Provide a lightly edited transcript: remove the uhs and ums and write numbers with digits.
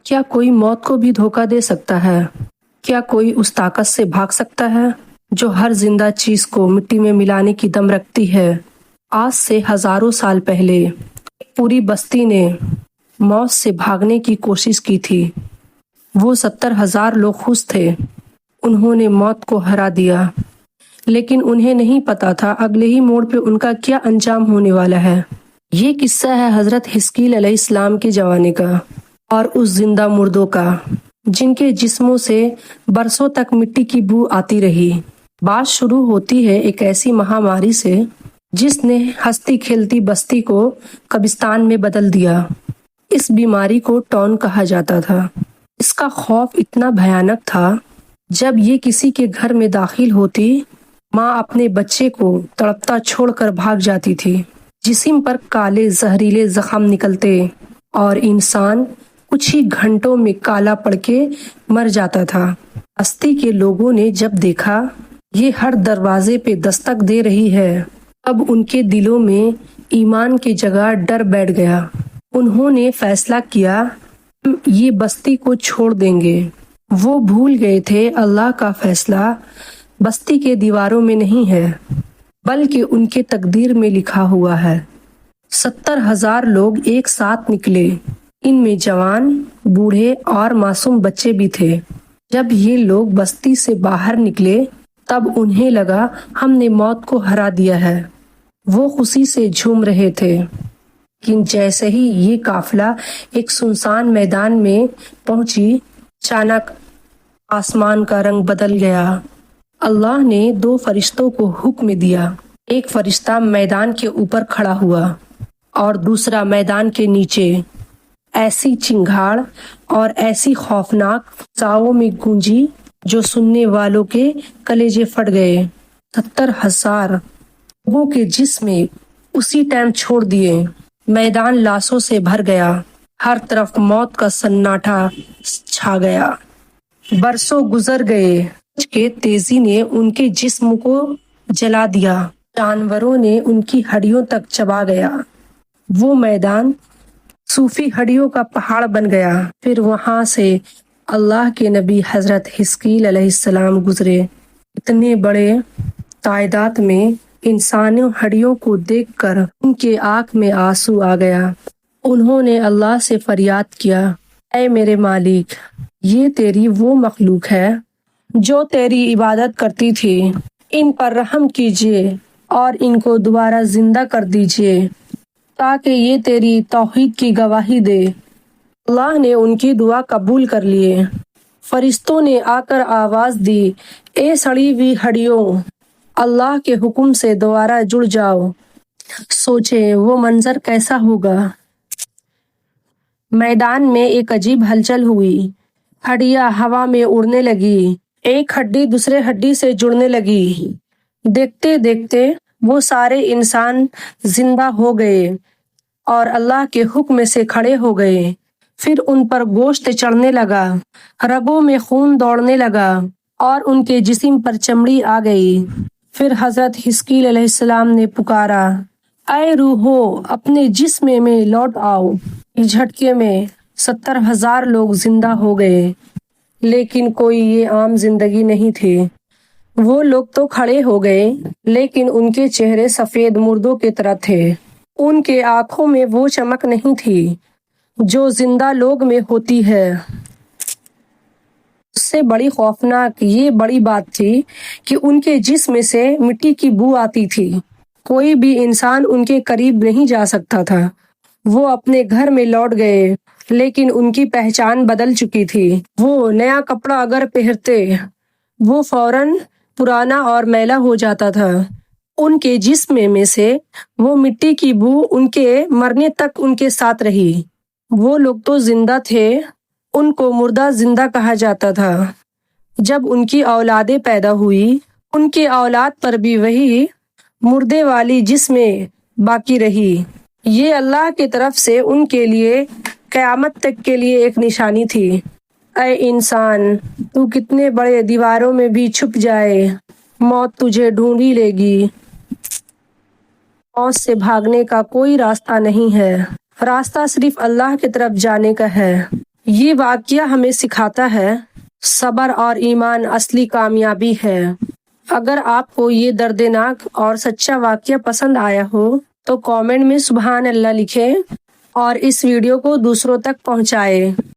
کیا کوئی موت کو بھی دھوکہ دے سکتا ہے؟ کیا کوئی اس طاقت سے بھاگ سکتا ہے جو ہر زندہ چیز کو مٹی میں ملانے کی دم رکھتی ہے؟ آج سے ہزاروں سال پہلے ایک پوری بستی نے موت سے بھاگنے کی کوشش کی تھی۔ وہ 70,000 لوگ خوش تھے، انہوں نے موت کو ہرا دیا، لیکن انہیں نہیں پتا تھا اگلے ہی موڑ پہ ان کا کیا انجام ہونے والا ہے۔ یہ قصہ ہے حضرت حزقیل علیہ السلام کے زمانے کا اور اس زندہ مردوں کا جن کے جسموں سے برسوں تک مٹی کی بو آتی رہی۔ بات شروع ہوتی ہے ایک ایسی مہاماری سے جس نے ہنستی کھیلتی بستی کو قبرستان میں بدل دیا۔ اس بیماری کو ٹون کہا جاتا تھا۔ اس کا خوف اتنا بھیانک تھا، جب یہ کسی کے گھر میں داخل ہوتی، ماں اپنے بچے کو تڑپتا چھوڑ کر بھاگ جاتی تھی۔ جسم پر کالے زہریلے زخم نکلتے اور انسان کچھ ہی گھنٹوں میں کالا پڑ کے مر جاتا تھا۔ بستی کے لوگوں نے جب دیکھا یہ ہر دروازے پہ دستک دے رہی ہے، اب ان کے دلوں میں ایمان کی جگہ ڈر بیٹھ گیا۔ انہوں نے فیصلہ کیا ہم یہ بستی کو چھوڑ دیں گے۔ وہ بھول گئے تھے اللہ کا فیصلہ بستی کے دیواروں میں نہیں ہے بلکہ ان کے تقدیر میں لکھا ہوا ہے۔ 70,000 لوگ ایک ساتھ نکلے، ان میں جوان، بوڑھے اور معصوم بچے بھی تھے۔ جب یہ لوگ بستی سے باہر نکلے تب انہیں لگا ہم نے موت کو ہرا دیا ہے۔ وہ خوشی سے جھوم رہے تھے، لیکن جیسے ہی یہ قافلہ ایک سنسان میدان میں پہنچی، اچانک آسمان کا رنگ بدل گیا۔ اللہ نے 2 فرشتوں کو حکم دیا۔ ایک فرشتہ میدان کے اوپر کھڑا ہوا اور دوسرا میدان کے نیچے۔ ایسی چنگھاڑ اور ایسی خوفناک فضاؤں میں گونجی جو سننے والوں کے کلیجے پھٹ گئے۔ 70,000 لوگوں کے جسم اسی ٹائم چھوڑ دیے۔ میدان لاشوں سے بھر گیا، ہر طرف موت کا سناٹا چھا گیا۔ برسوں گزر گئے، سورج کے تیزی نے ان کے جسم کو جلا دیا، جانوروں نے ان کی ہڈیوں تک چبا گیا۔ وہ میدان صوفی ہڈیوں کا پہاڑ بن گیا۔ پھر وہاں سے اللہ کے نبی حضرت حزقیل علیہ السلام گزرے۔ اتنے بڑے تعداد میں انسانی ہڈیوں کو دیکھ کر ان کے آنکھ میں آنسو آ گیا۔ انہوں نے اللہ سے فریاد کیا، اے میرے مالک، یہ تیری وہ مخلوق ہے جو تیری عبادت کرتی تھی، ان پر رحم کیجیے اور ان کو دوبارہ زندہ کر دیجیے تاکہ یہ تیری توحید کی گواہی دے۔ اللہ نے ان کی دعا قبول کر لیے۔ فرشتوں نے آ کر آواز دی، اے سڑی ہوئی ہڈیوں، اللہ کے حکم سے دوبارہ جڑ جاؤ۔ سوچیں وہ منظر کیسا ہوگا۔ میدان میں ایک عجیب ہلچل ہوئی، ہڈیاں ہوا میں اڑنے لگی، ایک ہڈی دوسرے ہڈی سے جڑنے لگی۔ دیکھتے دیکھتے وہ سارے انسان زندہ ہو گئے اور اللہ کے حکم سے کھڑے ہو گئے۔ پھر ان پر گوشت چڑھنے لگا، رگوں میں خون دوڑنے لگا اور ان کے جسم پر چمڑی آ گئی۔ پھر حضرت حزقیل علیہ السلام نے پکارا، اے روحو، اپنے جسم میں لوٹ آؤ۔ ایک جھٹکے میں 70,000 لوگ زندہ ہو گئے، لیکن کوئی یہ عام زندگی نہیں تھی۔ وہ لوگ تو کھڑے ہو گئے لیکن ان کے چہرے سفید مردوں کی طرح تھے۔ ان کے آنکھوں میں وہ چمک نہیں تھی جو زندہ لوگ میں ہوتی ہے۔ اس سے بڑی خوفناک یہ بڑی بات تھی کہ ان کے جسم سے مٹی کی بو آتی تھی۔ کوئی بھی انسان ان کے قریب نہیں جا سکتا تھا۔ وہ اپنے گھر میں لوٹ گئے لیکن ان کی پہچان بدل چکی تھی۔ وہ نیا کپڑا اگر پہنتے وہ فوراً پرانا اور میلا ہو جاتا تھا۔ ان کے جسم میں سے وہ مٹی کی بو ان کے مرنے تک ان کے ساتھ رہی۔ وہ لوگ تو زندہ تھے، ان کو مردہ زندہ کہا جاتا تھا۔ جب ان کی اولادیں پیدا ہوئی، ان کے اولاد پر بھی وہی مردے والی جسم باقی رہی۔ یہ اللہ کی طرف سے ان کے لیے قیامت تک کے لیے ایک نشانی تھی۔ اے انسان، تو کتنے بڑے دیواروں میں بھی چھپ جائے، موت تجھے ڈھونڈ ہی لے گی۔ موت سے بھاگنے کا کوئی راستہ نہیں ہے، راستہ صرف اللہ کی طرف جانے کا ہے۔ یہ واقعہ ہمیں سکھاتا ہے صبر اور ایمان اصلی کامیابی ہے۔ اگر آپ کو یہ دردناک اور سچا واقعہ پسند آیا ہو تو کامنٹ میں سبحان اللہ لکھیں اور اس ویڈیو کو دوسروں تک پہنچائیں۔